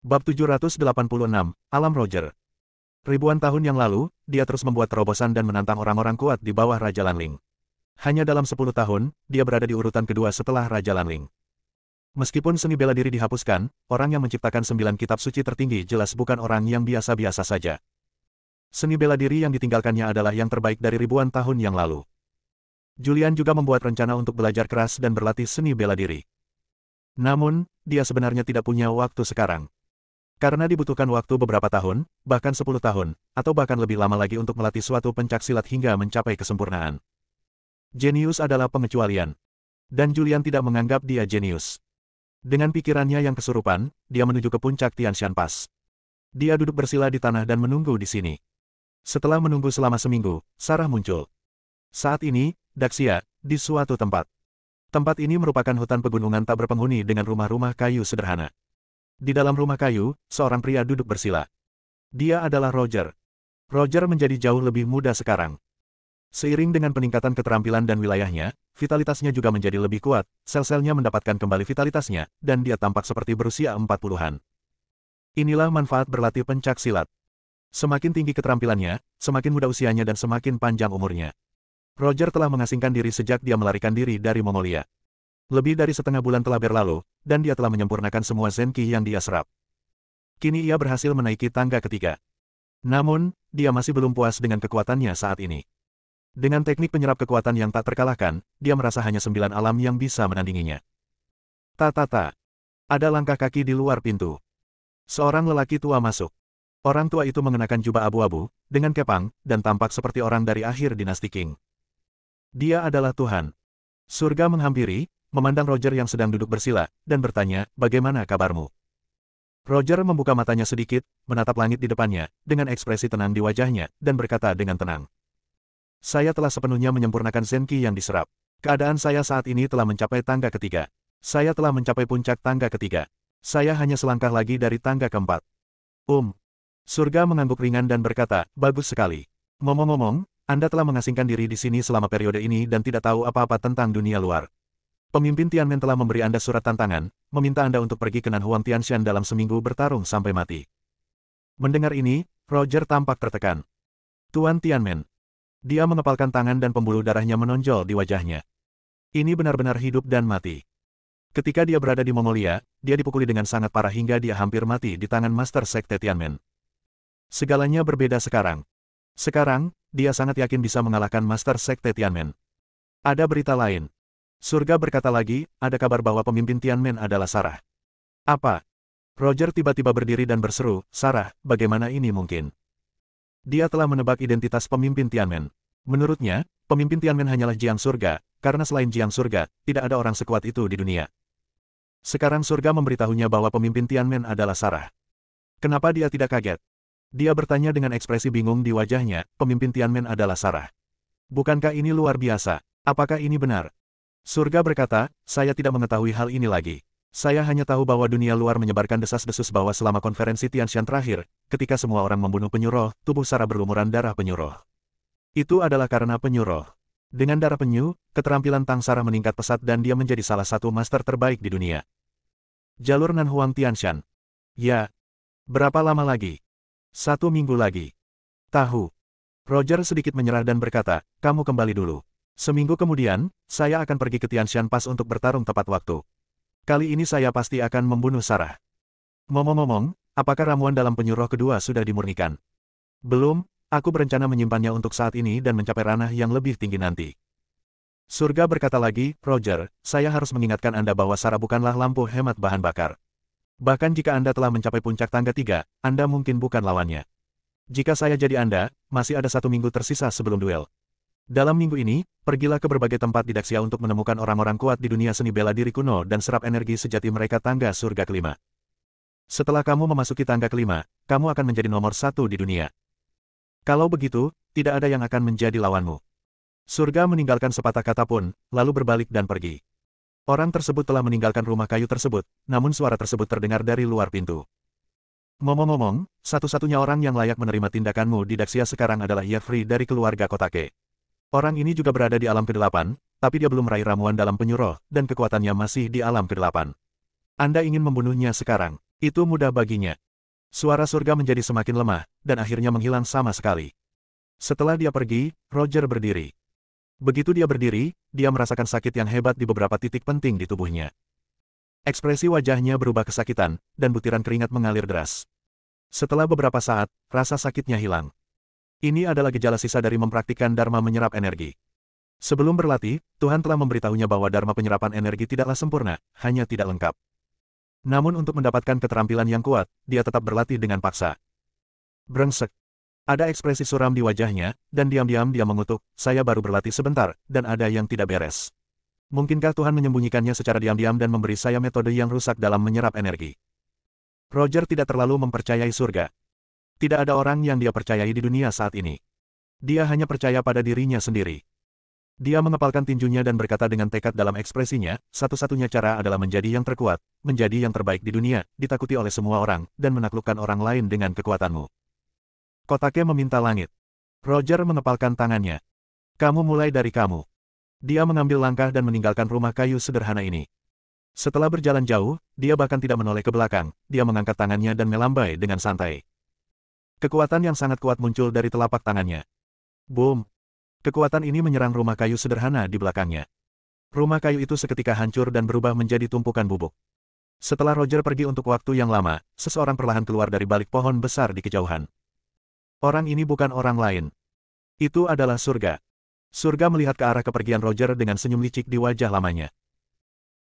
Bab 786, Alam Roger. Ribuan tahun yang lalu, dia terus membuat terobosan dan menantang orang-orang kuat di bawah Raja Lanling. Hanya dalam 10 tahun, dia berada di urutan kedua setelah Raja Lanling. Meskipun seni bela diri dihapuskan, orang yang menciptakan 9 kitab suci tertinggi jelas bukan orang yang biasa-biasa saja. Seni bela diri yang ditinggalkannya adalah yang terbaik dari ribuan tahun yang lalu. Julian juga membuat rencana untuk belajar keras dan berlatih seni bela diri. Namun, dia sebenarnya tidak punya waktu sekarang. Karena dibutuhkan waktu beberapa tahun, bahkan 10 tahun, atau bahkan lebih lama lagi untuk melatih suatu pencaksilat hingga mencapai kesempurnaan. Jenius adalah pengecualian. Dan Julian tidak menganggap dia jenius. Dengan pikirannya yang kesurupan, dia menuju ke puncak Tianshan Pass. Dia duduk bersila di tanah dan menunggu di sini. Setelah menunggu selama seminggu, Sarah muncul. Saat ini, Daxia, di suatu tempat. Tempat ini merupakan hutan pegunungan tak berpenghuni dengan rumah-rumah kayu sederhana. Di dalam rumah kayu, seorang pria duduk bersila. Dia adalah Roger. Roger menjadi jauh lebih muda sekarang. Seiring dengan peningkatan keterampilan dan wilayahnya, vitalitasnya juga menjadi lebih kuat, sel-selnya mendapatkan kembali vitalitasnya, dan dia tampak seperti berusia 40-an. Inilah manfaat berlatih pencak silat. Semakin tinggi keterampilannya, semakin muda usianya dan semakin panjang umurnya. Roger telah mengasingkan diri sejak dia melarikan diri dari Mongolia. Lebih dari setengah bulan telah berlalu, dan dia telah menyempurnakan semua Zenki yang dia serap. Kini ia berhasil menaiki tangga ketiga. Namun, dia masih belum puas dengan kekuatannya saat ini. Dengan teknik penyerap kekuatan yang tak terkalahkan, dia merasa hanya 9 alam yang bisa menandinginya. Ta-ta-ta. Ada langkah kaki di luar pintu. Seorang lelaki tua masuk. Orang tua itu mengenakan jubah abu-abu, dengan kepang, dan tampak seperti orang dari akhir dinasti Qing. Dia adalah Tuhan. Surga menghampiri, memandang Roger yang sedang duduk bersila, dan bertanya, "Bagaimana kabarmu?" Roger membuka matanya sedikit, menatap langit di depannya, dengan ekspresi tenang di wajahnya, dan berkata dengan tenang. "Saya telah sepenuhnya menyempurnakan Zenki yang diserap. Keadaan saya saat ini telah mencapai tangga ketiga. Saya telah mencapai puncak tangga ketiga. Saya hanya selangkah lagi dari tangga keempat." Surga mengangguk ringan dan berkata, "Bagus sekali. Ngomong-ngomong, Anda telah mengasingkan diri di sini selama periode ini dan tidak tahu apa-apa tentang dunia luar. Pemimpin Tianmen telah memberi Anda surat tantangan, meminta Anda untuk pergi ke Nanhuang Tianshan dalam seminggu bertarung sampai mati." Mendengar ini, Roger tampak tertekan. "Tuan Tianmen." Dia mengepalkan tangan dan pembuluh darahnya menonjol di wajahnya. Ini benar-benar hidup dan mati. Ketika dia berada di Mongolia, dia dipukuli dengan sangat parah hingga dia hampir mati di tangan Master Sekte Tianmen. Segalanya berbeda sekarang. Sekarang, dia sangat yakin bisa mengalahkan Master Sekte Tianmen. Ada berita lain. Surga berkata lagi, ada kabar bahwa pemimpin Tianmen adalah Sarah. Apa? Roger tiba-tiba berdiri dan berseru, "Sarah, bagaimana ini mungkin?" Dia telah menebak identitas pemimpin Tianmen. Menurutnya, pemimpin Tianmen hanyalah Jiang Surga, karena selain Jiang Surga, tidak ada orang sekuat itu di dunia. Sekarang Surga memberitahunya bahwa pemimpin Tianmen adalah Sarah. Kenapa dia tidak kaget? Dia bertanya dengan ekspresi bingung di wajahnya, pemimpin Tianmen adalah Sarah. Bukankah ini luar biasa? Apakah ini benar? Surga berkata, "Saya tidak mengetahui hal ini lagi. Saya hanya tahu bahwa dunia luar menyebarkan desas-desus bahwa selama konferensi Tianshan terakhir, ketika semua orang membunuh penyuh, tubuh Sarah berlumuran darah penyuh. Itu adalah karena penyuh. Dengan darah penyu, keterampilan Tang Sarah meningkat pesat dan dia menjadi salah satu master terbaik di dunia." Jalur Nanhuang Tianshan. Ya. Berapa lama lagi? 1 minggu lagi. Tahu. Roger sedikit menyerah dan berkata, "Kamu kembali dulu. Seminggu kemudian, saya akan pergi ke Tianshan Pass untuk bertarung tepat waktu. Kali ini saya pasti akan membunuh Sarah." Ngomong-ngomong, apakah ramuan dalam penyuh kedua sudah dimurnikan? Belum, aku berencana menyimpannya untuk saat ini dan mencapai ranah yang lebih tinggi nanti. Surga berkata lagi, "Roger, saya harus mengingatkan Anda bahwa Sarah bukanlah lampu hemat bahan bakar. Bahkan jika Anda telah mencapai puncak tangga 3, Anda mungkin bukan lawannya. Jika saya jadi Anda, masih ada 1 minggu tersisa sebelum duel. Dalam minggu ini, pergilah ke berbagai tempat di Daxia untuk menemukan orang-orang kuat di dunia seni bela diri kuno dan serap energi sejati mereka tangga surga kelima. Setelah kamu memasuki tangga kelima, kamu akan menjadi nomor 1 di dunia. Kalau begitu, tidak ada yang akan menjadi lawanmu." Surga meninggalkan sepatah kata pun, lalu berbalik dan pergi. Orang tersebut telah meninggalkan rumah kayu tersebut, namun suara tersebut terdengar dari luar pintu. "Ngomong-ngomong, satu-satunya orang yang layak menerima tindakanmu di Daxia sekarang adalah Jeffrey dari keluarga Kotake. Orang ini juga berada di alam ke-8, tapi dia belum meraih ramuan dalam penyuh roh, dan kekuatannya masih di alam ke-8. Anda ingin membunuhnya sekarang. Itu mudah baginya. Suara surga menjadi semakin lemah, dan akhirnya menghilang sama sekali. Setelah dia pergi, Roger berdiri. Begitu dia berdiri, dia merasakan sakit yang hebat di beberapa titik penting di tubuhnya. Ekspresi wajahnya berubah kesakitan, dan butiran keringat mengalir deras. Setelah beberapa saat, rasa sakitnya hilang. Ini adalah gejala sisa dari mempraktikkan Dharma menyerap energi. Sebelum berlatih, Tuhan telah memberitahunya bahwa Dharma penyerapan energi tidaklah sempurna, hanya tidak lengkap. Namun untuk mendapatkan keterampilan yang kuat, dia tetap berlatih dengan paksa. Brengsek. Ada ekspresi suram di wajahnya, dan diam-diam dia mengutuk, saya baru berlatih sebentar, dan ada yang tidak beres. Mungkinkah Tuhan menyembunyikannya secara diam-diam dan memberi saya metode yang rusak dalam menyerap energi? Roger tidak terlalu mempercayai surga. Tidak ada orang yang dia percayai di dunia saat ini. Dia hanya percaya pada dirinya sendiri. Dia mengepalkan tinjunya dan berkata dengan tekad dalam ekspresinya, satu-satunya cara adalah menjadi yang terkuat, menjadi yang terbaik di dunia, ditakuti oleh semua orang, dan menaklukkan orang lain dengan kekuatanmu. Kotake meminta langit. Roger mengepalkan tangannya. Kamu mulai dari kamu. Dia mengambil langkah dan meninggalkan rumah kayu sederhana ini. Setelah berjalan jauh, dia bahkan tidak menoleh ke belakang, dia mengangkat tangannya dan melambai dengan santai. Kekuatan yang sangat kuat muncul dari telapak tangannya. Boom! Kekuatan ini menyerang rumah kayu sederhana di belakangnya. Rumah kayu itu seketika hancur dan berubah menjadi tumpukan bubuk. Setelah Roger pergi untuk waktu yang lama, seseorang perlahan keluar dari balik pohon besar di kejauhan. Orang ini bukan orang lain. Itu adalah surga. Surga melihat ke arah kepergian Roger dengan senyum licik di wajah lamanya.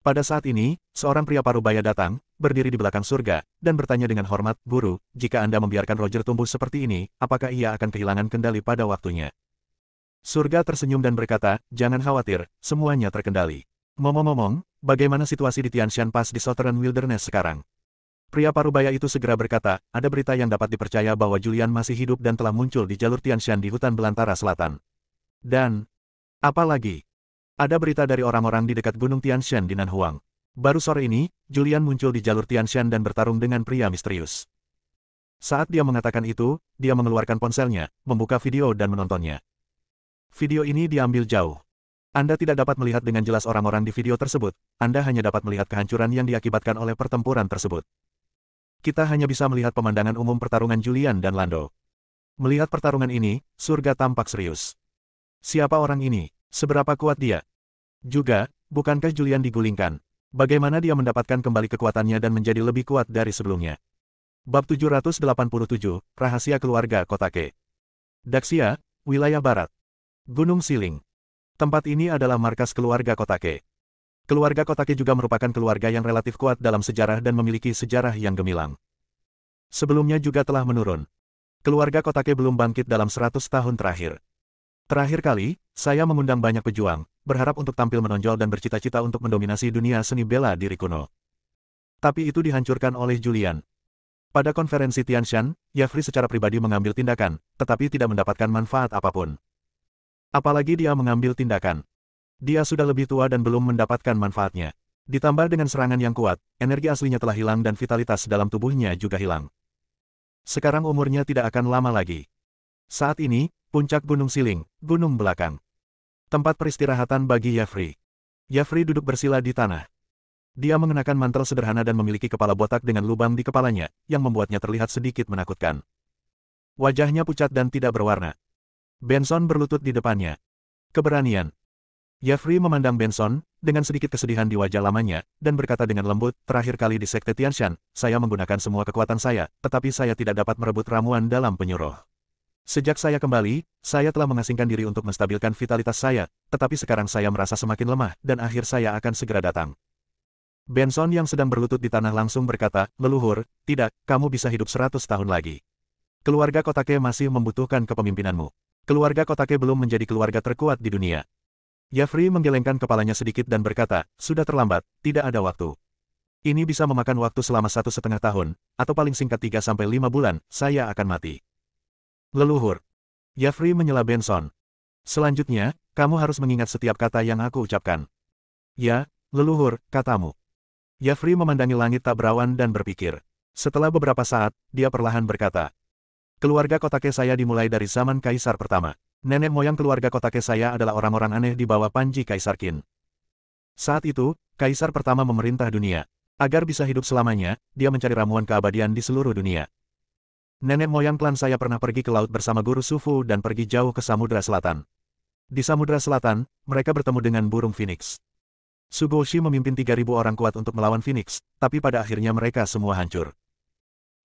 Pada saat ini, seorang pria parubaya datang, berdiri di belakang surga, dan bertanya dengan hormat, Guru, jika Anda membiarkan Roger tumbuh seperti ini, apakah ia akan kehilangan kendali pada waktunya? Surga tersenyum dan berkata, jangan khawatir, semuanya terkendali. Ngomong-ngomong, bagaimana situasi di Tianshan Pass di Southern Wilderness sekarang? Pria parubaya itu segera berkata, ada berita yang dapat dipercaya bahwa Julian masih hidup dan telah muncul di jalur Tianshan di hutan belantara selatan. Dan, apa lagi? Ada berita dari orang-orang di dekat Gunung Tianshan di Nanhuang. Baru sore ini, Julian muncul di jalur Tianshan dan bertarung dengan pria misterius. Saat dia mengatakan itu, dia mengeluarkan ponselnya, membuka video dan menontonnya. Video ini diambil jauh. Anda tidak dapat melihat dengan jelas orang-orang di video tersebut, Anda hanya dapat melihat kehancuran yang diakibatkan oleh pertempuran tersebut. Kita hanya bisa melihat pemandangan umum pertarungan Julian dan Lando. Melihat pertarungan ini, surga tampak serius. Siapa orang ini? Seberapa kuat dia? Juga, bukankah Julian digulingkan? Bagaimana dia mendapatkan kembali kekuatannya dan menjadi lebih kuat dari sebelumnya? Bab 787, Rahasia Keluarga Kotake. Daxia, Wilayah Barat. Gunung Siling. Tempat ini adalah markas keluarga Kotake. Keluarga Kotake juga merupakan keluarga yang relatif kuat dalam sejarah dan memiliki sejarah yang gemilang. Sebelumnya juga telah menurun. Keluarga Kotake belum bangkit dalam 100 tahun terakhir. Terakhir kali, saya mengundang banyak pejuang, berharap untuk tampil menonjol dan bercita-cita untuk mendominasi dunia seni bela diri kuno. Tapi itu dihancurkan oleh Julian. Pada konferensi Tianshan, Yafri secara pribadi mengambil tindakan, tetapi tidak mendapatkan manfaat apapun. Apalagi dia mengambil tindakan. Dia sudah lebih tua dan belum mendapatkan manfaatnya. Ditambah dengan serangan yang kuat, energi aslinya telah hilang dan vitalitas dalam tubuhnya juga hilang. Sekarang umurnya tidak akan lama lagi. Saat ini, puncak Gunung Siling, gunung belakang. Tempat peristirahatan bagi Yafri. Yafri duduk bersila di tanah. Dia mengenakan mantel sederhana dan memiliki kepala botak dengan lubang di kepalanya, yang membuatnya terlihat sedikit menakutkan. Wajahnya pucat dan tidak berwarna. Benson berlutut di depannya. Keberanian. Yafri memandang Benson, dengan sedikit kesedihan di wajah lamanya, dan berkata dengan lembut, terakhir kali di Sekte Tianshan, saya menggunakan semua kekuatan saya, tetapi saya tidak dapat merebut ramuan dalam penyuruh. Sejak saya kembali, saya telah mengasingkan diri untuk menstabilkan vitalitas saya, tetapi sekarang saya merasa semakin lemah, dan akhir saya akan segera datang. Benson yang sedang berlutut di tanah langsung berkata, leluhur, tidak, kamu bisa hidup 100 tahun lagi. Keluarga Kotake masih membutuhkan kepemimpinanmu. Keluarga Kotake belum menjadi keluarga terkuat di dunia. Yafri menggelengkan kepalanya sedikit dan berkata, sudah terlambat, tidak ada waktu. Ini bisa memakan waktu selama 1,5 tahun, atau paling singkat 3-5 bulan, saya akan mati. Leluhur. Yafri menyela Benson. Selanjutnya, kamu harus mengingat setiap kata yang aku ucapkan. Ya, leluhur, katamu. Yafri memandangi langit tak berawan dan berpikir. Setelah beberapa saat, dia perlahan berkata, keluarga Kotake saya dimulai dari zaman Kaisar pertama. Nenek moyang keluarga Kotake saya adalah orang-orang aneh di bawah panji Kaisar Qin. Saat itu, Kaisar pertama memerintah dunia. Agar bisa hidup selamanya, dia mencari ramuan keabadian di seluruh dunia. Nenek moyang klan saya pernah pergi ke laut bersama guru Sufu dan pergi jauh ke Samudra Selatan. Di Samudra Selatan, mereka bertemu dengan burung Phoenix. Sugoshi memimpin 3.000 orang kuat untuk melawan Phoenix, tapi pada akhirnya mereka semua hancur.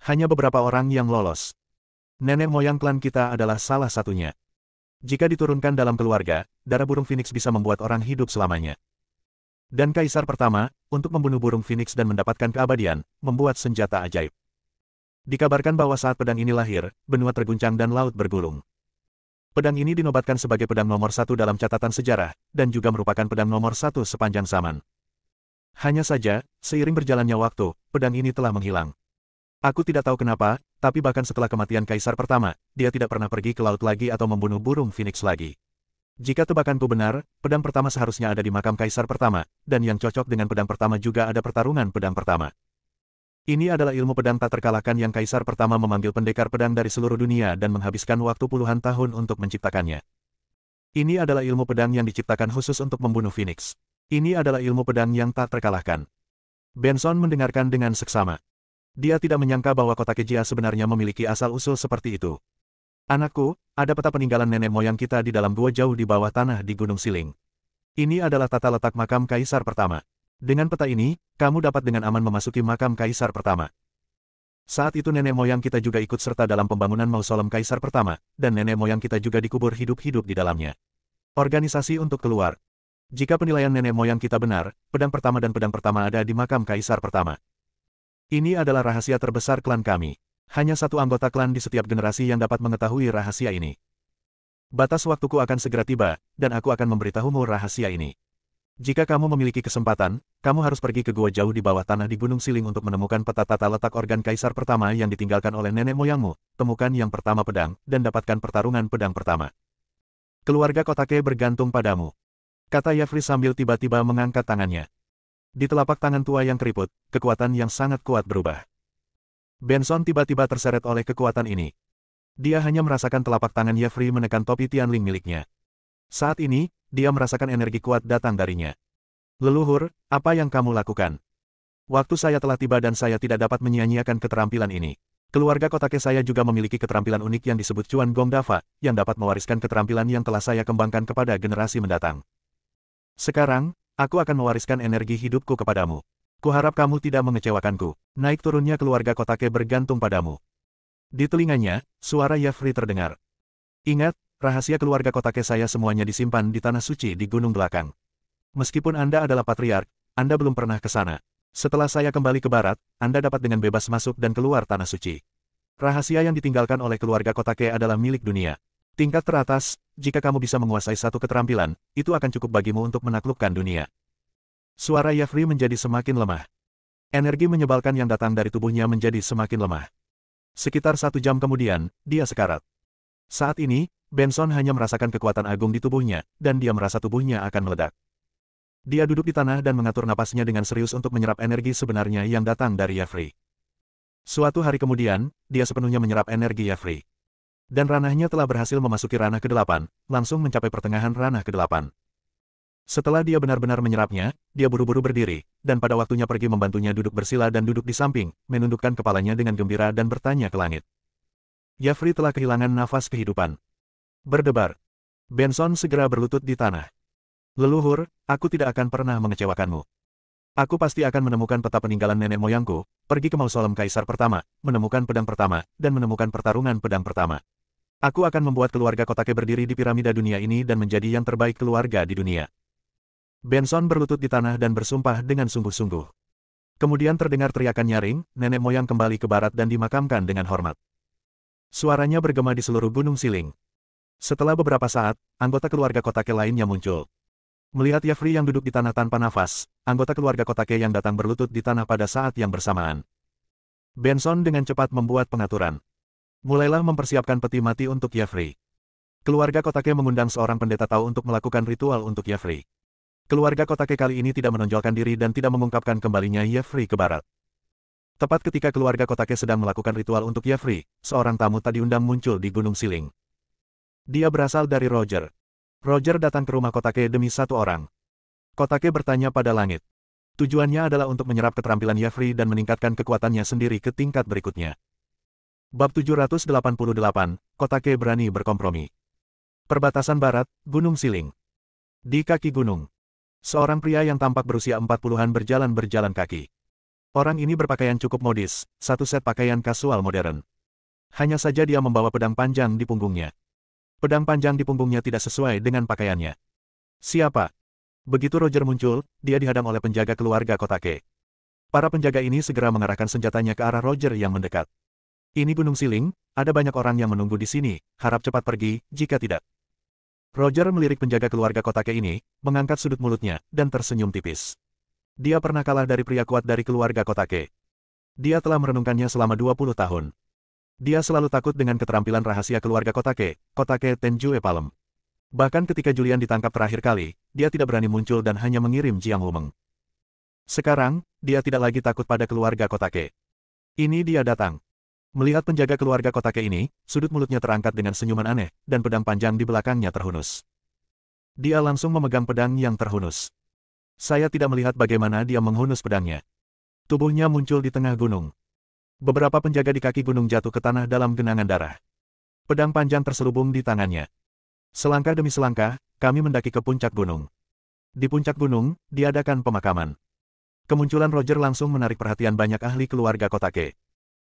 Hanya beberapa orang yang lolos. Nenek moyang klan kita adalah salah satunya. Jika diturunkan dalam keluarga, darah burung Phoenix bisa membuat orang hidup selamanya. Dan Kaisar pertama, untuk membunuh burung Phoenix dan mendapatkan keabadian, membuat senjata ajaib. Dikabarkan bahwa saat pedang ini lahir, benua terguncang dan laut bergulung. Pedang ini dinobatkan sebagai pedang nomor 1 dalam catatan sejarah, dan juga merupakan pedang nomor 1 sepanjang zaman. Hanya saja, seiring berjalannya waktu, pedang ini telah menghilang. Aku tidak tahu kenapa, tapi bahkan setelah kematian Kaisar pertama, dia tidak pernah pergi ke laut lagi atau membunuh burung Phoenix lagi. Jika tebakanku benar, pedang pertama seharusnya ada di makam Kaisar pertama, dan yang cocok dengan pedang pertama juga ada pertarungan pedang pertama. Ini adalah ilmu pedang tak terkalahkan yang Kaisar pertama memanggil pendekar pedang dari seluruh dunia dan menghabiskan waktu puluhan tahun untuk menciptakannya. Ini adalah ilmu pedang yang diciptakan khusus untuk membunuh Phoenix. Ini adalah ilmu pedang yang tak terkalahkan. Benson mendengarkan dengan seksama. Dia tidak menyangka bahwa kota Kejia sebenarnya memiliki asal-usul seperti itu. Anakku, ada peta peninggalan nenek moyang kita di dalam gua jauh di bawah tanah di Gunung Siling. Ini adalah tata letak makam Kaisar pertama. Dengan peta ini, kamu dapat dengan aman memasuki makam Kaisar pertama. Saat itu nenek moyang kita juga ikut serta dalam pembangunan mausolem Kaisar pertama, dan nenek moyang kita juga dikubur hidup-hidup di dalamnya. Organisasi untuk keluar. Jika penilaian nenek moyang kita benar, pedang pertama dan pedang pertama ada di makam Kaisar pertama. Ini adalah rahasia terbesar klan kami. Hanya satu anggota klan di setiap generasi yang dapat mengetahui rahasia ini. Batas waktuku akan segera tiba, dan aku akan memberitahumu rahasia ini. Jika kamu memiliki kesempatan, kamu harus pergi ke gua jauh di bawah tanah di Gunung Siling untuk menemukan peta tata letak organ Kaisar pertama yang ditinggalkan oleh nenek moyangmu, temukan yang pertama pedang, dan dapatkan pertarungan pedang pertama. Keluarga Kotake bergantung padamu. Kata Yafri sambil tiba-tiba mengangkat tangannya. Di telapak tangan tua yang keriput, kekuatan yang sangat kuat berubah. Benson tiba-tiba terseret oleh kekuatan ini. Dia hanya merasakan telapak tangan Yafri menekan topi Tianling miliknya. Saat ini, dia merasakan energi kuat datang darinya. Leluhur, apa yang kamu lakukan? Waktu saya telah tiba dan saya tidak dapat menyia-nyiakan keterampilan ini. Keluarga Kotake saya juga memiliki keterampilan unik yang disebut Chuan Gong Dafa, yang dapat mewariskan keterampilan yang telah saya kembangkan kepada generasi mendatang. Sekarang, aku akan mewariskan energi hidupku kepadamu. Kuharap kamu tidak mengecewakanku. Naik turunnya keluarga Kotake bergantung padamu. Di telinganya, suara Yafri terdengar. Ingat, rahasia keluarga Kotake saya semuanya disimpan di tanah suci di gunung belakang. Meskipun Anda adalah patriark, Anda belum pernah ke sana. Setelah saya kembali ke barat, Anda dapat dengan bebas masuk dan keluar tanah suci. Rahasia yang ditinggalkan oleh keluarga Kotake adalah milik dunia. Tingkat teratas, jika kamu bisa menguasai satu keterampilan, itu akan cukup bagimu untuk menaklukkan dunia. Suara Yafri menjadi semakin lemah. Energi menyebalkan yang datang dari tubuhnya menjadi semakin lemah. Sekitar 1 jam kemudian, dia sekarat. Saat ini, Benson hanya merasakan kekuatan agung di tubuhnya, dan dia merasa tubuhnya akan meledak. Dia duduk di tanah dan mengatur napasnya dengan serius untuk menyerap energi sebenarnya yang datang dari Yafri. Suatu hari kemudian, dia sepenuhnya menyerap energi Yafri. Dan ranahnya telah berhasil memasuki ranah ke-8, langsung mencapai pertengahan ranah ke-8. Setelah dia benar-benar menyerapnya, dia buru-buru berdiri, dan pada waktunya pergi membantunya duduk bersila dan duduk di samping, menundukkan kepalanya dengan gembira dan bertanya ke langit. Yafri telah kehilangan nafas kehidupan. Berdebar. Benson segera berlutut di tanah. Leluhur, aku tidak akan pernah mengecewakanmu. Aku pasti akan menemukan peta peninggalan nenek moyangku, pergi ke mausolem Kaisar pertama, menemukan pedang pertama, dan menemukan pertarungan pedang pertama. Aku akan membuat keluarga Kotake berdiri di piramida dunia ini dan menjadi yang terbaik keluarga di dunia. Benson berlutut di tanah dan bersumpah dengan sungguh-sungguh. Kemudian terdengar teriakan nyaring, nenek moyang kembali ke barat dan dimakamkan dengan hormat. Suaranya bergema di seluruh Gunung Siling. Setelah beberapa saat, anggota keluarga Kotake lainnya muncul. Melihat Yafri yang duduk di tanah tanpa nafas, anggota keluarga Kotake yang datang berlutut di tanah pada saat yang bersamaan. Benson dengan cepat membuat pengaturan. Mulailah mempersiapkan peti mati untuk Yafri. Keluarga Kotake mengundang seorang pendeta tahu untuk melakukan ritual untuk Yafri. Keluarga Kotake kali ini tidak menonjolkan diri dan tidak mengungkapkan kembalinya Yafri ke barat. Tepat ketika keluarga Kotake sedang melakukan ritual untuk Yafri, seorang tamu tak diundang muncul di Gunung Siling. Dia berasal dari Roger. Roger datang ke rumah Kotake demi satu orang. Kotake bertanya pada langit. Tujuannya adalah untuk menyerap keterampilan Yefri dan meningkatkan kekuatannya sendiri ke tingkat berikutnya. Bab 788, Kotake berani berkompromi. Perbatasan Barat, Gunung Siling. Di kaki gunung. Seorang pria yang tampak berusia 40-an berjalan kaki. Orang ini berpakaian cukup modis, satu set pakaian kasual modern. Hanya saja dia membawa pedang panjang di punggungnya. Pedang panjang di punggungnya tidak sesuai dengan pakaiannya. Siapa? Begitu Roger muncul, dia dihadang oleh penjaga keluarga Kotake. Para penjaga ini segera mengarahkan senjatanya ke arah Roger yang mendekat. Ini Gunung Siling, ada banyak orang yang menunggu di sini, harap cepat pergi, jika tidak. Roger melirik penjaga keluarga Kotake ini, mengangkat sudut mulutnya, dan tersenyum tipis. Dia pernah kalah dari pria kuat dari keluarga Kotake. Dia telah merenungkannya selama 20 tahun. Dia selalu takut dengan keterampilan rahasia keluarga Kotake, Kotake Tenjue Palem. Bahkan ketika Julian ditangkap terakhir kali, dia tidak berani muncul dan hanya mengirim Jiang Wumeng. Sekarang, dia tidak lagi takut pada keluarga Kotake. Ini dia datang. Melihat penjaga keluarga Kotake ini, sudut mulutnya terangkat dengan senyuman aneh, dan pedang panjang di belakangnya terhunus. Dia langsung memegang pedang yang terhunus. Saya tidak melihat bagaimana dia menghunus pedangnya. Tubuhnya muncul di tengah gunung. Beberapa penjaga di kaki gunung jatuh ke tanah dalam genangan darah. Pedang panjang terselubung di tangannya. Selangkah demi selangkah, kami mendaki ke puncak gunung. Di puncak gunung, diadakan pemakaman. Kemunculan Roger langsung menarik perhatian banyak ahli keluarga Kotake.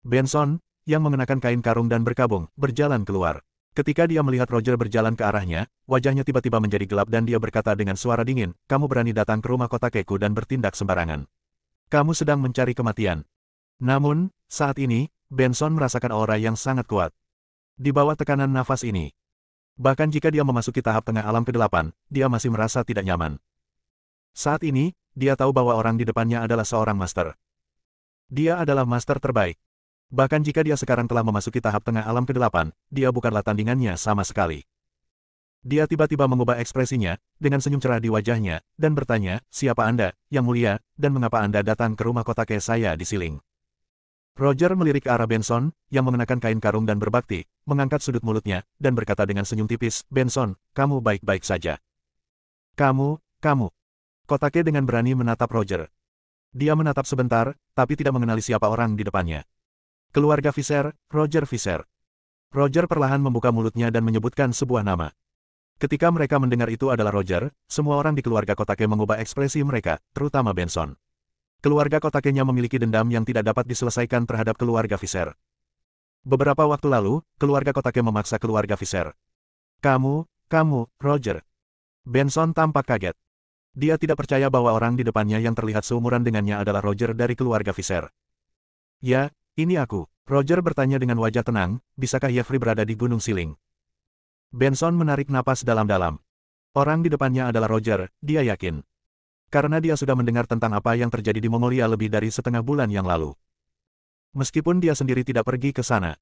Benson, yang mengenakan kain karung dan berkabung, berjalan keluar. Ketika dia melihat Roger berjalan ke arahnya, wajahnya tiba-tiba menjadi gelap dan dia berkata dengan suara dingin, "Kamu berani datang ke rumah Kotakeku dan bertindak sembarangan. Kamu sedang mencari kematian." Namun, saat ini, Benson merasakan aura yang sangat kuat. Di bawah tekanan nafas ini. Bahkan jika dia memasuki tahap tengah alam ke-8, dia masih merasa tidak nyaman. Saat ini, dia tahu bahwa orang di depannya adalah seorang master. Dia adalah master terbaik. Bahkan jika dia sekarang telah memasuki tahap tengah alam ke-8, dia bukanlah tandingannya sama sekali. Dia tiba-tiba mengubah ekspresinya, dengan senyum cerah di wajahnya, dan bertanya, "Siapa Anda, Yang Mulia, dan mengapa Anda datang ke rumah Kotake saya di Siling?" Roger melirik ke arah Benson, yang mengenakan kain karung dan berbakti, mengangkat sudut mulutnya, dan berkata dengan senyum tipis, "Benson, kamu baik-baik saja." Kamu. Kotake dengan berani menatap Roger. Dia menatap sebentar, tapi tidak mengenali siapa orang di depannya. Keluarga Fisher, Roger Fisher. Roger perlahan membuka mulutnya dan menyebutkan sebuah nama. Ketika mereka mendengar itu adalah Roger, semua orang di keluarga Kotake mengubah ekspresi mereka, terutama Benson. Keluarga Kotake-nya memiliki dendam yang tidak dapat diselesaikan terhadap keluarga Fisher. Beberapa waktu lalu, keluarga Kotake memaksa keluarga Fisher. Kamu, Roger. Benson tampak kaget. Dia tidak percaya bahwa orang di depannya yang terlihat seumuran dengannya adalah Roger dari keluarga Fisher. "Ya, ini aku." Roger bertanya dengan wajah tenang, "Bisakah Yefri berada di Gunung Siling?" Benson menarik napas dalam-dalam. Orang di depannya adalah Roger, dia yakin. Karena dia sudah mendengar tentang apa yang terjadi di Mongolia lebih dari setengah bulan yang lalu. Meskipun dia sendiri tidak pergi ke sana.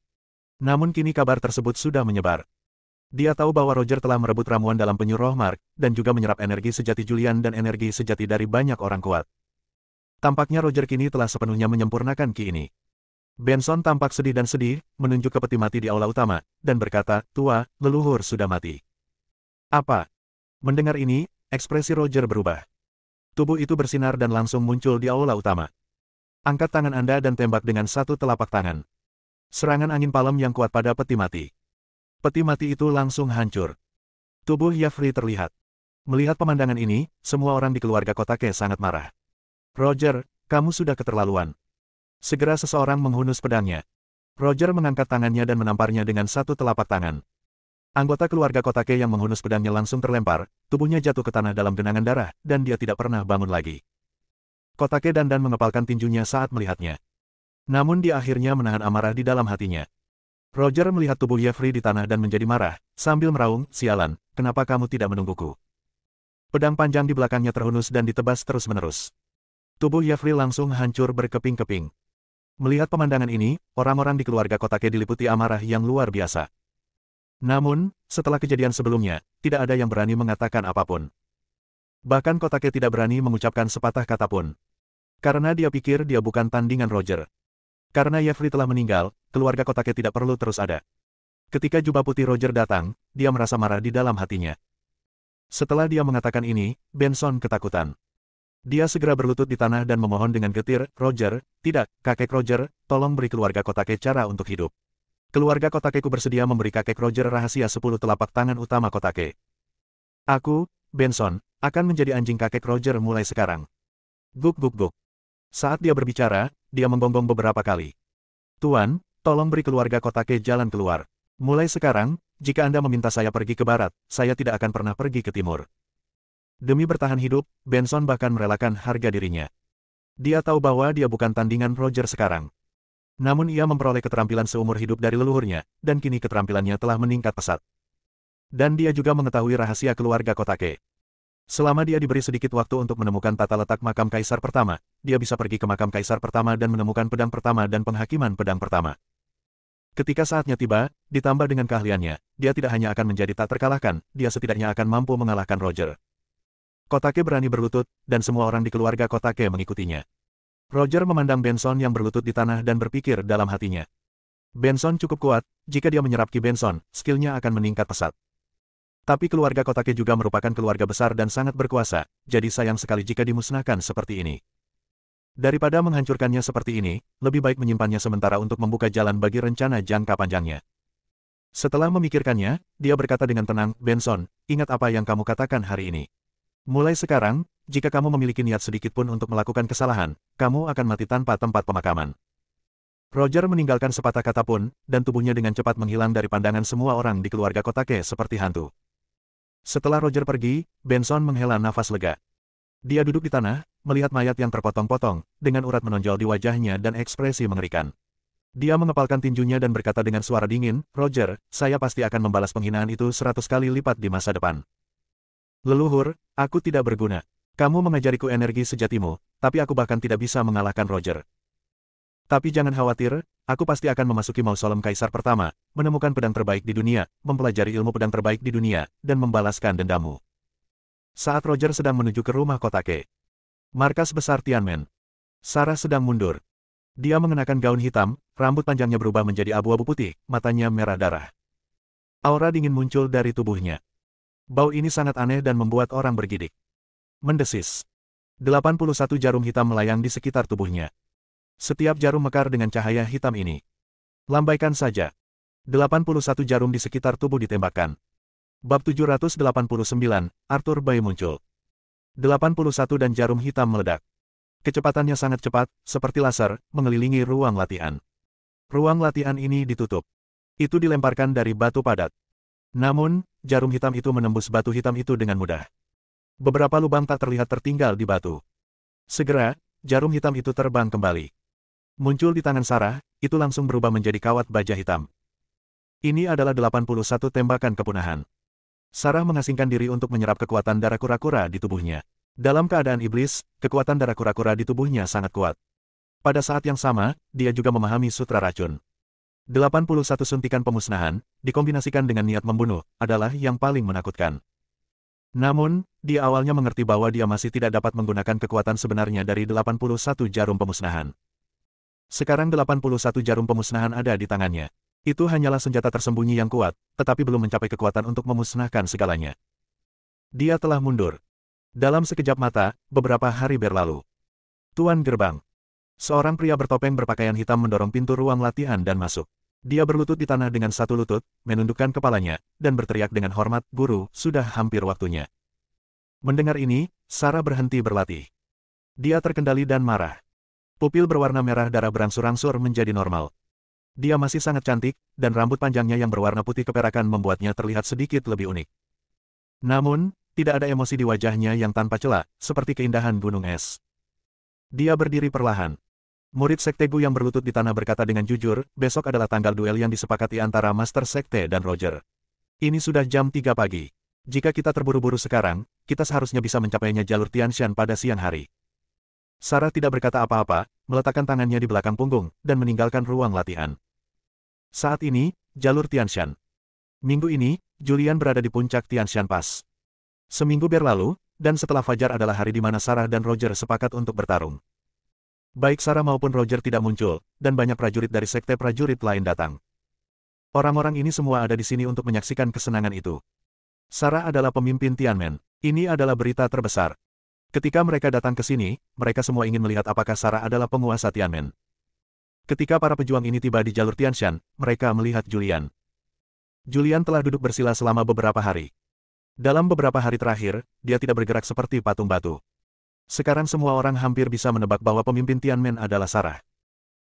Namun kini kabar tersebut sudah menyebar. Dia tahu bahwa Roger telah merebut ramuan dalam penyu roh Mark, dan juga menyerap energi sejati Julian dan energi sejati dari banyak orang kuat. Tampaknya Roger kini telah sepenuhnya menyempurnakan ki ini. Benson tampak sedih dan sedih, menunjuk ke peti mati di aula utama, dan berkata, "Tua, leluhur sudah mati." "Apa?" Mendengar ini, ekspresi Roger berubah. Tubuh itu bersinar dan langsung muncul di aula utama. "Angkat tangan Anda dan tembak dengan satu telapak tangan." Serangan angin palem yang kuat pada peti mati. Peti mati itu langsung hancur. Tubuh Yefri terlihat. Melihat pemandangan ini, semua orang di keluarga Kotake sangat marah. "Roger, kamu sudah keterlaluan." Segera seseorang menghunus pedangnya. Roger mengangkat tangannya dan menamparnya dengan satu telapak tangan. Anggota keluarga Kotake yang menghunus pedangnya langsung terlempar, tubuhnya jatuh ke tanah dalam genangan darah, dan dia tidak pernah bangun lagi. Kotake dandan mengepalkan tinjunya saat melihatnya. Namun dia akhirnya menahan amarah di dalam hatinya. Roger melihat tubuh Yefri di tanah dan menjadi marah, sambil meraung, "Sialan, kenapa kamu tidak menungguku?" Pedang panjang di belakangnya terhunus dan ditebas terus-menerus. Tubuh Yefri langsung hancur berkeping-keping. Melihat pemandangan ini, orang-orang di keluarga Kotake diliputi amarah yang luar biasa. Namun, setelah kejadian sebelumnya, tidak ada yang berani mengatakan apapun. Bahkan Kotake tidak berani mengucapkan sepatah kata pun. Karena dia pikir dia bukan tandingan Roger. Karena Yefri telah meninggal, keluarga Kotake tidak perlu terus ada. Ketika jubah putih Roger datang, dia merasa marah di dalam hatinya. Setelah dia mengatakan ini, Benson ketakutan. Dia segera berlutut di tanah dan memohon dengan getir, "Roger, tidak, kakek Roger, tolong beri keluarga Kotake cara untuk hidup. Keluarga Kotakeku bersedia memberi kakek Roger rahasia 10 telapak tangan utama Kotake. Aku, Benson, akan menjadi anjing kakek Roger mulai sekarang." Guk guk guk. Saat dia berbicara, dia menggonggong beberapa kali. "Tuan, tolong beri keluarga Kotake jalan keluar. Mulai sekarang, jika Anda meminta saya pergi ke barat, saya tidak akan pernah pergi ke timur." Demi bertahan hidup, Benson bahkan merelakan harga dirinya. Dia tahu bahwa dia bukan tandingan Roger sekarang. Namun ia memperoleh keterampilan seumur hidup dari leluhurnya, dan kini keterampilannya telah meningkat pesat. Dan dia juga mengetahui rahasia keluarga Kotake. Selama dia diberi sedikit waktu untuk menemukan tata letak makam kaisar pertama, dia bisa pergi ke makam kaisar pertama dan menemukan pedang pertama dan penghakiman pedang pertama. Ketika saatnya tiba, ditambah dengan keahliannya, dia tidak hanya akan menjadi tak terkalahkan, dia setidaknya akan mampu mengalahkan Roger. Kotake berani berlutut, dan semua orang di keluarga Kotake mengikutinya. Roger memandang Benson yang berlutut di tanah dan berpikir dalam hatinya. Benson cukup kuat, jika dia menyerap Ki Benson, skillnya akan meningkat pesat. Tapi keluarga Kotake juga merupakan keluarga besar dan sangat berkuasa, jadi sayang sekali jika dimusnahkan seperti ini. Daripada menghancurkannya seperti ini, lebih baik menyimpannya sementara untuk membuka jalan bagi rencana jangka panjangnya. Setelah memikirkannya, dia berkata dengan tenang, "Benson, ingat apa yang kamu katakan hari ini. Mulai sekarang, jika kamu memiliki niat sedikit pun untuk melakukan kesalahan, kamu akan mati tanpa tempat pemakaman." Roger meninggalkan sepatah kata pun, dan tubuhnya dengan cepat menghilang dari pandangan semua orang di keluarga Kotake seperti hantu. Setelah Roger pergi, Benson menghela nafas lega. Dia duduk di tanah, melihat mayat yang terpotong-potong, dengan urat menonjol di wajahnya dan ekspresi mengerikan. Dia mengepalkan tinjunya dan berkata dengan suara dingin, "Roger, saya pasti akan membalas penghinaan itu 100 kali lipat di masa depan. Leluhur, aku tidak berguna. Kamu mengajariku energi sejatimu, tapi aku bahkan tidak bisa mengalahkan Roger. Tapi jangan khawatir, aku pasti akan memasuki mausolem kaisar pertama, menemukan pedang terbaik di dunia, mempelajari ilmu pedang terbaik di dunia, dan membalaskan dendammu." Saat Roger sedang menuju ke rumah Kotake, markas besar Tianmen, Sarah sedang mundur. Dia mengenakan gaun hitam, rambut panjangnya berubah menjadi abu-abu putih, matanya merah darah. Aura dingin muncul dari tubuhnya. Bau ini sangat aneh dan membuat orang bergidik. Mendesis. 81 jarum hitam melayang di sekitar tubuhnya. Setiap jarum mekar dengan cahaya hitam ini. Lambaikan saja. 81 jarum di sekitar tubuh ditembakkan. Bab 789, Arthur Bay muncul. 81 dan jarum hitam meledak. Kecepatannya sangat cepat, seperti laser, mengelilingi ruang latihan. Ruang latihan ini ditutup. Itu dilemparkan dari batu padat. Namun, jarum hitam itu menembus batu hitam itu dengan mudah. Beberapa lubang tak terlihat tertinggal di batu. Segera, jarum hitam itu terbang kembali. Muncul di tangan Sarah, itu langsung berubah menjadi kawat baja hitam. Ini adalah 81 tembakan kepunahan. Sarah mengasingkan diri untuk menyerap kekuatan darah kura-kura di tubuhnya. Dalam keadaan iblis, kekuatan darah kura-kura di tubuhnya sangat kuat. Pada saat yang sama, dia juga memahami sutra racun. 81 suntikan pemusnahan, dikombinasikan dengan niat membunuh, adalah yang paling menakutkan. Namun, dia awalnya mengerti bahwa dia masih tidak dapat menggunakan kekuatan sebenarnya dari 81 jarum pemusnahan. Sekarang 81 jarum pemusnahan ada di tangannya. Itu hanyalah senjata tersembunyi yang kuat, tetapi belum mencapai kekuatan untuk memusnahkan segalanya. Dia telah mundur. Dalam sekejap mata, beberapa hari berlalu. Tuan Gerbang. Seorang pria bertopeng berpakaian hitam mendorong pintu ruang latihan dan masuk. Dia berlutut di tanah dengan satu lutut, menundukkan kepalanya, dan berteriak dengan hormat, "Guru, sudah hampir waktunya." Mendengar ini, Sarah berhenti berlatih. Dia terkendali dan marah. Pupil berwarna merah darah berangsur-angsur menjadi normal. Dia masih sangat cantik, dan rambut panjangnya yang berwarna putih keperakan membuatnya terlihat sedikit lebih unik. Namun, tidak ada emosi di wajahnya yang tanpa celah, seperti keindahan gunung es. Dia berdiri perlahan. Murid Sekte Gu yang berlutut di tanah berkata dengan jujur, "Besok adalah tanggal duel yang disepakati antara Master Sekte dan Roger. Ini sudah jam 3 pagi. Jika kita terburu-buru sekarang, kita seharusnya bisa mencapainya jalur Tianshan pada siang hari." Sarah tidak berkata apa-apa, meletakkan tangannya di belakang punggung, dan meninggalkan ruang latihan. Saat ini, jalur Tianshan. Minggu ini, Julian berada di puncak Tianshan Pass. Seminggu berlalu, dan setelah Fajar adalah hari di mana Sarah dan Roger sepakat untuk bertarung. Baik Sarah maupun Roger tidak muncul, dan banyak prajurit dari sekte prajurit lain datang. Orang-orang ini semua ada di sini untuk menyaksikan kesenangan itu. Sarah adalah pemimpin Tianmen. Ini adalah berita terbesar. Ketika mereka datang ke sini, mereka semua ingin melihat apakah Sarah adalah penguasa Tianmen. Ketika para pejuang ini tiba di jalur Tianshan, mereka melihat Julian. Julian telah duduk bersila selama beberapa hari. Dalam beberapa hari terakhir, dia tidak bergerak seperti patung batu. Sekarang semua orang hampir bisa menebak bahwa pemimpin Tianmen adalah Sarah.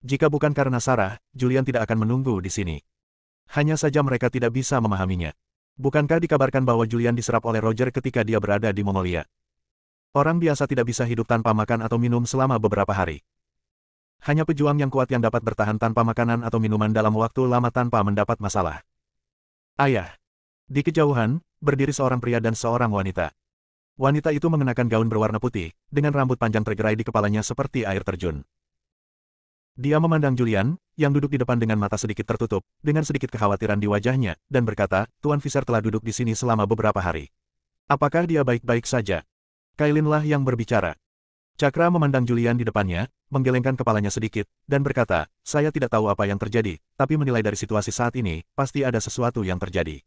Jika bukan karena Sarah, Julian tidak akan menunggu di sini. Hanya saja mereka tidak bisa memahaminya. Bukankah dikabarkan bahwa Julian diserap oleh Roger ketika dia berada di Mongolia? Orang biasa tidak bisa hidup tanpa makan atau minum selama beberapa hari. Hanya pejuang yang kuat yang dapat bertahan tanpa makanan atau minuman dalam waktu lama tanpa mendapat masalah. Ayah. Di kejauhan, berdiri seorang pria dan seorang wanita. Wanita itu mengenakan gaun berwarna putih, dengan rambut panjang tergerai di kepalanya seperti air terjun. Dia memandang Julian, yang duduk di depan dengan mata sedikit tertutup, dengan sedikit kekhawatiran di wajahnya, dan berkata, Tuan Fisher telah duduk di sini selama beberapa hari. Apakah dia baik-baik saja? Kailinlah yang berbicara. Cakra memandang Julian di depannya, menggelengkan kepalanya sedikit, dan berkata, saya tidak tahu apa yang terjadi, tapi menilai dari situasi saat ini, pasti ada sesuatu yang terjadi.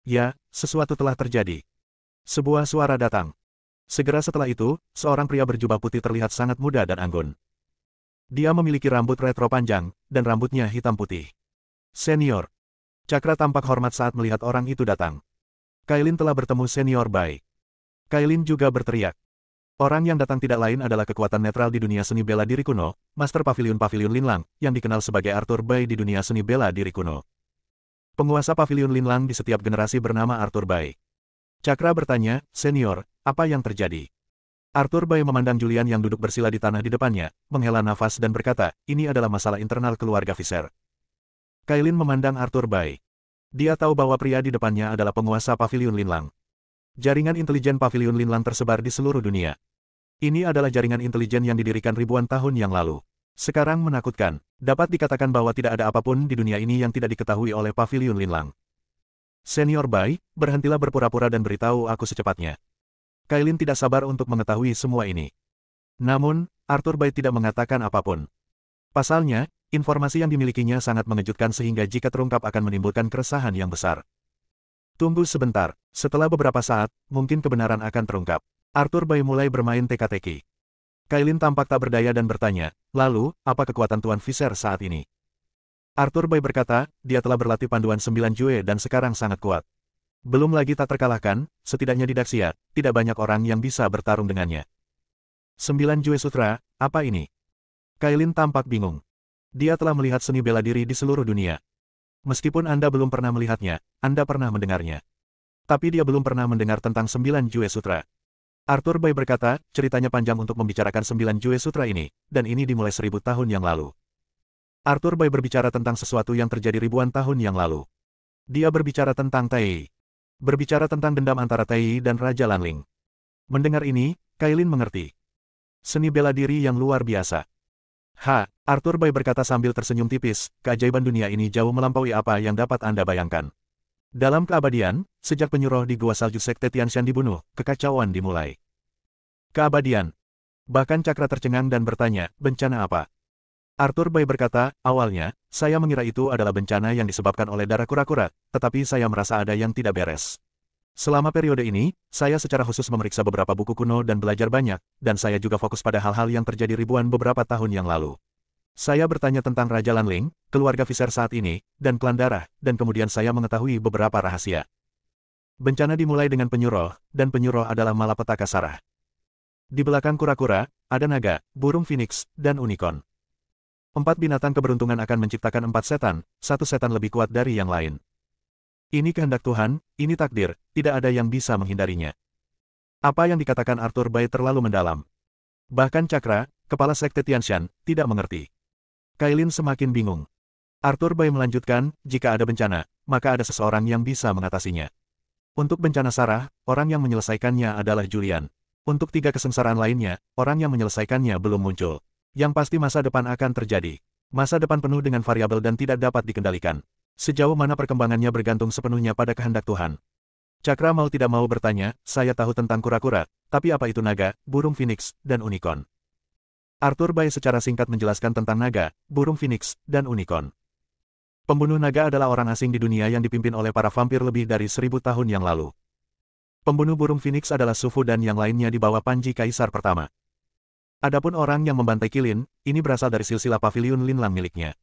Ya, sesuatu telah terjadi. Sebuah suara datang. Segera setelah itu, seorang pria berjubah putih terlihat sangat muda dan anggun. Dia memiliki rambut retro panjang, dan rambutnya hitam putih. Senior. Cakra tampak hormat saat melihat orang itu datang. Kailin telah bertemu Senior Bai. Kailin juga berteriak. Orang yang datang tidak lain adalah kekuatan netral di dunia seni bela diri kuno, Master Pavilion Linlang, yang dikenal sebagai Arthur Bai di dunia seni bela diri kuno. Penguasa Pavilion Linlang di setiap generasi bernama Arthur Bai. Cakra bertanya, Senior, apa yang terjadi? Arthur Bai memandang Julian yang duduk bersila di tanah di depannya, menghela nafas dan berkata, ini adalah masalah internal keluarga Fisher. Kailin memandang Arthur Bai. Dia tahu bahwa pria di depannya adalah penguasa Pavilion Linlang. Jaringan intelijen Pavilion Linlang tersebar di seluruh dunia. Ini adalah jaringan intelijen yang didirikan ribuan tahun yang lalu. Sekarang menakutkan, dapat dikatakan bahwa tidak ada apapun di dunia ini yang tidak diketahui oleh Pavilion Linlang. Senior Bai, berhentilah berpura-pura dan beritahu aku secepatnya. Kailin tidak sabar untuk mengetahui semua ini. Namun, Arthur Bai tidak mengatakan apapun. Pasalnya, informasi yang dimilikinya sangat mengejutkan sehingga jika terungkap akan menimbulkan keresahan yang besar. Tunggu sebentar, setelah beberapa saat, mungkin kebenaran akan terungkap. Arthur Bai mulai bermain teka-teki. Kailin tampak tak berdaya dan bertanya, lalu, apa kekuatan Tuan Fisher saat ini? Arthur Bai berkata, dia telah berlatih panduan 9 Jue dan sekarang sangat kuat. Belum lagi tak terkalahkan, setidaknya di Daxia, tidak banyak orang yang bisa bertarung dengannya. 9 Jue Sutra, apa ini? Kailin tampak bingung. Dia telah melihat seni bela diri di seluruh dunia. Meskipun Anda belum pernah melihatnya, Anda pernah mendengarnya. Tapi dia belum pernah mendengar tentang 9 Jue Sutra. Arthur Bai berkata, ceritanya panjang untuk membicarakan 9 Jue Sutra ini, dan ini dimulai 1000 tahun yang lalu. Arthur Bai berbicara tentang sesuatu yang terjadi ribuan tahun yang lalu. Dia berbicara tentang Tai. Berbicara tentang dendam antara Tai dan Raja Lanling. Mendengar ini, Kailin mengerti. Seni bela diri yang luar biasa. Arthur Bai berkata sambil tersenyum tipis, keajaiban dunia ini jauh melampaui apa yang dapat Anda bayangkan. Dalam keabadian, sejak penyuruh di Gua Salju Sekte Tianshan dibunuh, kekacauan dimulai. Keabadian. Bahkan Cakra tercengang dan bertanya, bencana apa? Arthur Bai berkata, awalnya, saya mengira itu adalah bencana yang disebabkan oleh darah kura-kura, tetapi saya merasa ada yang tidak beres. Selama periode ini, saya secara khusus memeriksa beberapa buku kuno dan belajar banyak, dan saya juga fokus pada hal-hal yang terjadi ribuan beberapa tahun yang lalu. Saya bertanya tentang Raja Lanling, keluarga Fisher saat ini, dan klan darah, dan kemudian saya mengetahui beberapa rahasia. Bencana dimulai dengan penyuruh, dan penyuruh adalah malapetaka Sarah. Di belakang kura-kura, ada naga, burung phoenix, dan unicorn. 4 binatang keberuntungan akan menciptakan 4 setan, satu setan lebih kuat dari yang lain. Ini kehendak Tuhan, ini takdir, tidak ada yang bisa menghindarinya. Apa yang dikatakan Arthur Bai terlalu mendalam. Bahkan Cakra, kepala sekte Tianshan, tidak mengerti. Kailin semakin bingung. Arthur Bai melanjutkan, jika ada bencana, maka ada seseorang yang bisa mengatasinya. Untuk bencana Sarah, orang yang menyelesaikannya adalah Julian. Untuk 3 kesengsaraan lainnya, orang yang menyelesaikannya belum muncul. Yang pasti masa depan akan terjadi. Masa depan penuh dengan variabel dan tidak dapat dikendalikan. Sejauh mana perkembangannya bergantung sepenuhnya pada kehendak Tuhan. Cakra mau tidak mau bertanya, saya tahu tentang kura-kura, tapi apa itu naga, burung phoenix, dan unicorn? Arthur Bai secara singkat menjelaskan tentang naga, burung phoenix, dan unicorn. Pembunuh naga adalah orang asing di dunia yang dipimpin oleh para vampir lebih dari 1000 tahun yang lalu. Pembunuh burung Phoenix adalah Sufu dan yang lainnya di bawah Panji Kaisar pertama. Adapun orang yang membantai Qilin, ini berasal dari silsilah Paviliun Linlang miliknya.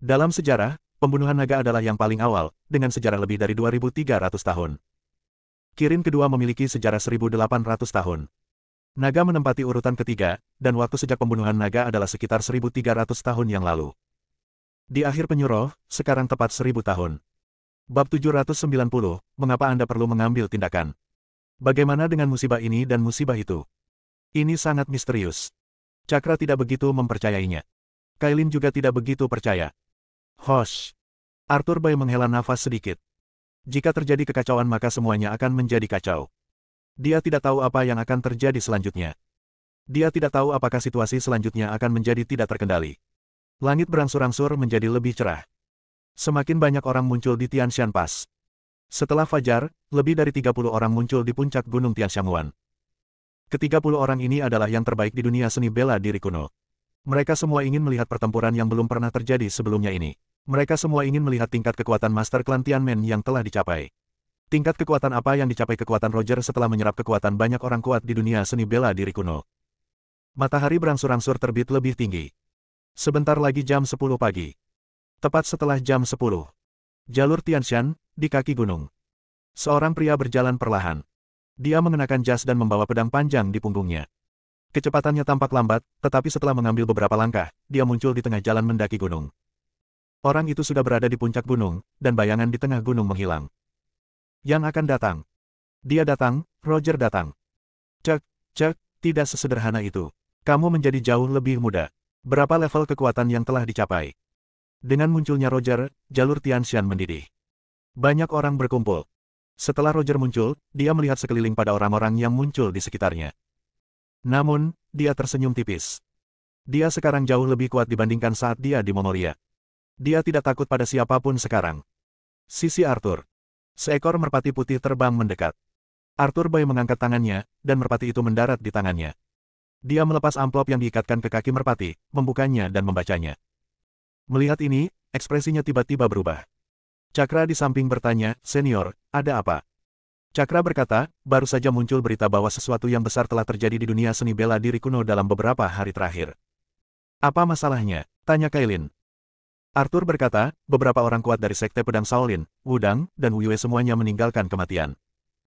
Dalam sejarah, pembunuhan naga adalah yang paling awal, dengan sejarah lebih dari 2.300 tahun. Kirin kedua memiliki sejarah 1.800 tahun. Naga menempati urutan ketiga, dan waktu sejak pembunuhan naga adalah sekitar 1.300 tahun yang lalu. Di akhir penyuruh, sekarang tepat 1.000 tahun. Bab 790, mengapa Anda perlu mengambil tindakan? Bagaimana dengan musibah ini dan musibah itu? Ini sangat misterius. Cakra tidak begitu mempercayainya. Kailin juga tidak begitu percaya. Hosh! Arthur Bai menghela nafas sedikit. Jika terjadi kekacauan maka semuanya akan menjadi kacau. Dia tidak tahu apa yang akan terjadi selanjutnya. Dia tidak tahu apakah situasi selanjutnya akan menjadi tidak terkendali. Langit berangsur-angsur menjadi lebih cerah. Semakin banyak orang muncul di Tianshan Pass. Setelah fajar, lebih dari 30 orang muncul di puncak Gunung Tianshanguan. Ke-30 orang ini adalah yang terbaik di dunia seni bela diri kuno. Mereka semua ingin melihat pertempuran yang belum pernah terjadi sebelumnya ini. Mereka semua ingin melihat tingkat kekuatan Master Klan Tianmen yang telah dicapai. Tingkat kekuatan apa yang dicapai kekuatan Roger setelah menyerap kekuatan banyak orang kuat di dunia seni bela diri kuno. Matahari berangsur-angsur terbit lebih tinggi. Sebentar lagi jam 10 pagi. Tepat setelah jam 10. Jalur Tianshan, di kaki gunung. Seorang pria berjalan perlahan. Dia mengenakan jas dan membawa pedang panjang di punggungnya. Kecepatannya tampak lambat, tetapi setelah mengambil beberapa langkah, dia muncul di tengah jalan mendaki gunung. Orang itu sudah berada di puncak gunung, dan bayangan di tengah gunung menghilang. Yang akan datang. Dia datang, Roger datang. Cek, tidak sesederhana itu. Kamu menjadi jauh lebih muda. Berapa level kekuatan yang telah dicapai? Dengan munculnya Roger, jalur Tianshan mendidih. Banyak orang berkumpul. Setelah Roger muncul, dia melihat sekeliling pada orang-orang yang muncul di sekitarnya. Namun, dia tersenyum tipis. Dia sekarang jauh lebih kuat dibandingkan saat dia di Momolia. Dia tidak takut pada siapapun sekarang. Sisi Arthur. Seekor merpati putih terbang mendekat. Arthur Bai mengangkat tangannya, dan merpati itu mendarat di tangannya. Dia melepas amplop yang diikatkan ke kaki merpati, membukanya dan membacanya. Melihat ini, ekspresinya tiba-tiba berubah. Cakra di samping bertanya, "Senior, ada apa?" Cakra berkata, "Baru saja muncul berita bahwa sesuatu yang besar telah terjadi di dunia seni bela diri kuno dalam beberapa hari terakhir." "Apa masalahnya?" tanya Kailin. Arthur berkata, "Beberapa orang kuat dari Sekte Pedang Shaolin, Wudang, dan Wu Yue semuanya meninggalkan kematian.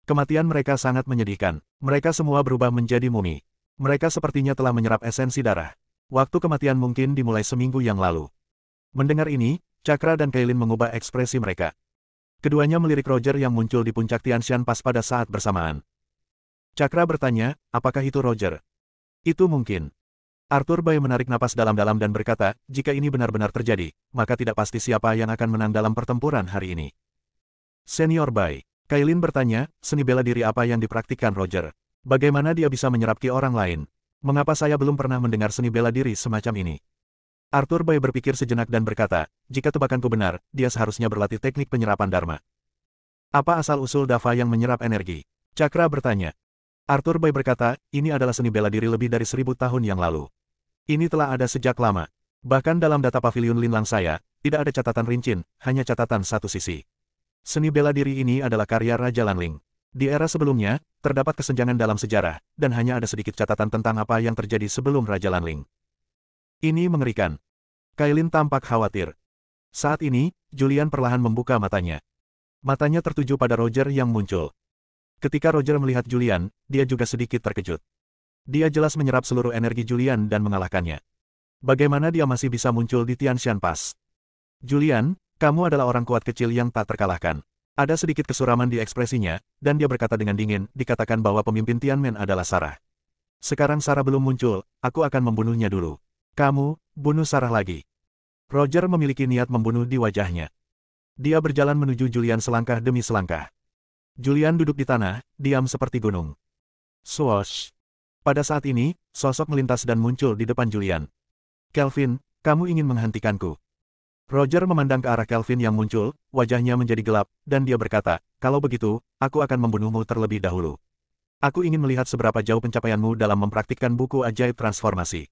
Kematian mereka sangat menyedihkan. Mereka semua berubah menjadi mumi. Mereka sepertinya telah menyerap esensi darah. Waktu kematian mungkin dimulai seminggu yang lalu." Mendengar ini, Cakra dan Kailin mengubah ekspresi mereka. Keduanya melirik Roger yang muncul di puncak Tianshan Pass pada saat bersamaan. Cakra bertanya, "Apakah itu Roger?" "Itu mungkin." Arthur Bai menarik napas dalam-dalam dan berkata, "Jika ini benar-benar terjadi, maka tidak pasti siapa yang akan menang dalam pertempuran hari ini." Senior Bai. Kailin bertanya, "Seni bela diri apa yang dipraktikkan Roger? Bagaimana dia bisa menyerap ki orang lain? Mengapa saya belum pernah mendengar seni bela diri semacam ini?" Arthur Bai berpikir sejenak dan berkata, "Jika tebakanku benar, dia seharusnya berlatih teknik penyerapan Dharma." "Apa asal-usul Dava yang menyerap energi?" Cakra bertanya. Arthur Bai berkata, "Ini adalah seni bela diri lebih dari 1000 tahun yang lalu. Ini telah ada sejak lama. Bahkan dalam data Paviliun Linlang saya, tidak ada catatan rincin, hanya catatan satu sisi. Seni bela diri ini adalah karya Raja Lanling. Di era sebelumnya, terdapat kesenjangan dalam sejarah, dan hanya ada sedikit catatan tentang apa yang terjadi sebelum Raja Lanling. Ini mengerikan." Kailin tampak khawatir. Saat ini, Julian perlahan membuka matanya. Matanya tertuju pada Roger yang muncul. Ketika Roger melihat Julian, dia juga sedikit terkejut. Dia jelas menyerap seluruh energi Julian dan mengalahkannya. Bagaimana dia masih bisa muncul di Tianshan Pass? "Julian, kamu adalah orang kuat kecil yang tak terkalahkan." Ada sedikit kesuraman di ekspresinya, dan dia berkata dengan dingin, "Dikatakan bahwa pemimpin Tianmen adalah Sarah. Sekarang Sarah belum muncul, aku akan membunuhnya dulu." "Kamu, bunuh Sarah lagi." Roger memiliki niat membunuh di wajahnya. Dia berjalan menuju Julian selangkah demi selangkah. Julian duduk di tanah, diam seperti gunung. Swoosh! Pada saat ini, sosok melintas dan muncul di depan Julian. "Kelvin, kamu ingin menghentikanku?" Roger memandang ke arah Kelvin yang muncul, wajahnya menjadi gelap, dan dia berkata, "Kalau begitu, aku akan membunuhmu terlebih dahulu. Aku ingin melihat seberapa jauh pencapaianmu dalam mempraktikkan buku ajaib transformasi."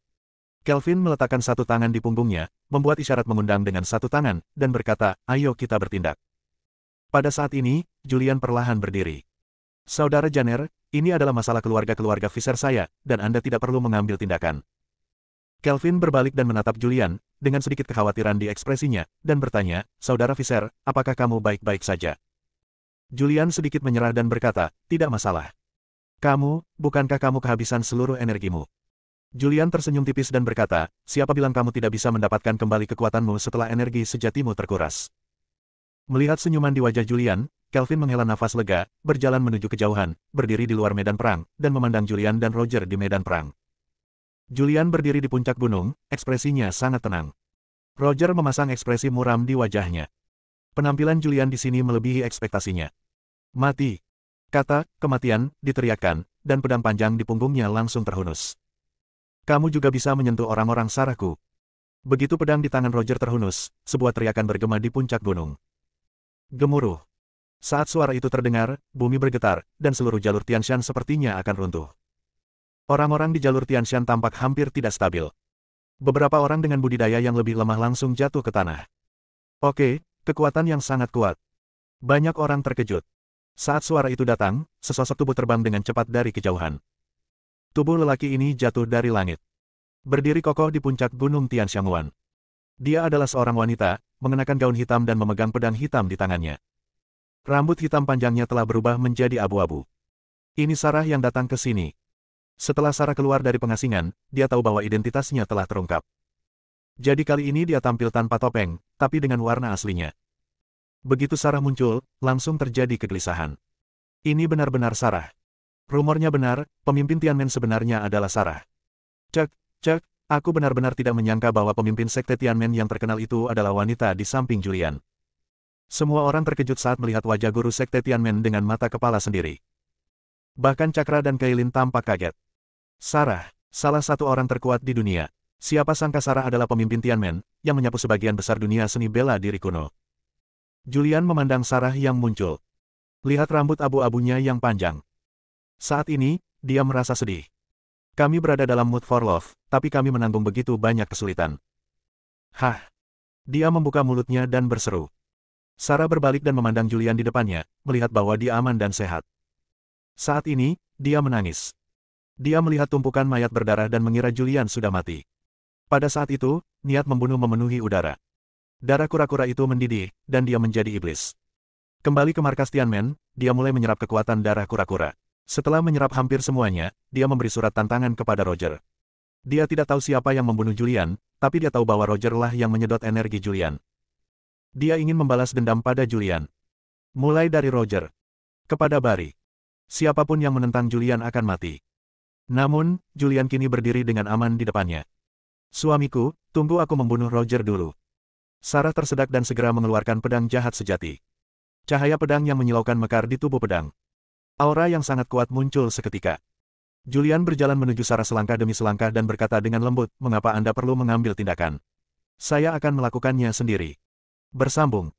Kelvin meletakkan satu tangan di punggungnya, membuat isyarat mengundang dengan satu tangan, dan berkata, "Ayo kita bertindak." Pada saat ini, Julian perlahan berdiri. Saudara Jenner, ini adalah masalah keluarga-keluarga Fisher saya, dan Anda tidak perlu mengambil tindakan. Kelvin berbalik dan menatap Julian, dengan sedikit kekhawatiran di ekspresinya, dan bertanya, Saudara Fisher, apakah kamu baik-baik saja? Julian sedikit menyerah dan berkata, tidak masalah. Bukankah kamu kehabisan seluruh energimu? Julian tersenyum tipis dan berkata, siapa bilang kamu tidak bisa mendapatkan kembali kekuatanmu setelah energi sejatimu terkuras? Melihat senyuman di wajah Julian, Kelvin menghela nafas lega, berjalan menuju kejauhan, berdiri di luar medan perang, dan memandang Julian dan Roger di medan perang. Julian berdiri di puncak gunung, ekspresinya sangat tenang. Roger memasang ekspresi muram di wajahnya. Penampilan Julian di sini melebihi ekspektasinya. Mati. Kata, kematian, diteriakkan, dan pedang panjang di punggungnya langsung terhunus. Kamu juga bisa menyentuh orang-orang Sarahku. Begitu pedang di tangan Roger terhunus, sebuah teriakan bergema di puncak gunung. Gemuruh. Saat suara itu terdengar, bumi bergetar, dan seluruh jalur Tianshan sepertinya akan runtuh. Orang-orang di jalur Tianshan tampak hampir tidak stabil. Beberapa orang dengan budidaya yang lebih lemah langsung jatuh ke tanah. Oke, kekuatan yang sangat kuat. Banyak orang terkejut. Saat suara itu datang, sesosok tubuh terbang dengan cepat dari kejauhan. Tubuh lelaki ini jatuh dari langit. Berdiri kokoh di puncak gunung Tianshanguan. Dia adalah seorang wanita, mengenakan gaun hitam dan memegang pedang hitam di tangannya. Rambut hitam panjangnya telah berubah menjadi abu-abu. Ini Sarah yang datang ke sini. Setelah Sarah keluar dari pengasingan, dia tahu bahwa identitasnya telah terungkap. Jadi kali ini dia tampil tanpa topeng, tapi dengan warna aslinya. Begitu Sarah muncul, langsung terjadi kegelisahan. Ini benar-benar Sarah. Rumornya benar, pemimpin Tianmen sebenarnya adalah Sarah. Cek, aku benar-benar tidak menyangka bahwa pemimpin sekte Tianmen yang terkenal itu adalah wanita di samping Julian. Semua orang terkejut saat melihat wajah guru sekte Tianmen dengan mata kepala sendiri. Bahkan Cakra dan Kailin tampak kaget. Sarah, salah satu orang terkuat di dunia. Siapa sangka Sarah adalah pemimpin Tianmen, yang menyapu sebagian besar dunia seni bela diri kuno. Julian memandang Sarah yang muncul. Lihat rambut abu-abunya yang panjang. Saat ini, dia merasa sedih. Kami berada dalam mood for love, tapi kami menanggung begitu banyak kesulitan. Hah! Dia membuka mulutnya dan berseru. Sarah berbalik dan memandang Julian di depannya, melihat bahwa dia aman dan sehat. Saat ini, dia menangis. Dia melihat tumpukan mayat berdarah dan mengira Julian sudah mati. Pada saat itu, niat membunuh memenuhi udara. Darah kura-kura itu mendidih, dan dia menjadi iblis. Kembali ke markas Tianmen, dia mulai menyerap kekuatan darah kura-kura. Setelah menyerap hampir semuanya, dia memberi surat tantangan kepada Roger. Dia tidak tahu siapa yang membunuh Julian, tapi dia tahu bahwa Roger lah yang menyedot energi Julian. Dia ingin membalas dendam pada Julian. Mulai dari Roger. Kepada Barry. Siapapun yang menentang Julian akan mati. Namun, Julian kini berdiri dengan aman di depannya. Suamiku, tunggu aku membunuh Roger dulu. Sarah tersedak dan segera mengeluarkan pedang jahat sejati. Cahaya pedang yang menyilaukan mekar di tubuh pedang. Aura yang sangat kuat muncul seketika. Julian berjalan menuju Sarah selangkah demi selangkah dan berkata dengan lembut, mengapa Anda perlu mengambil tindakan? Saya akan melakukannya sendiri. Bersambung.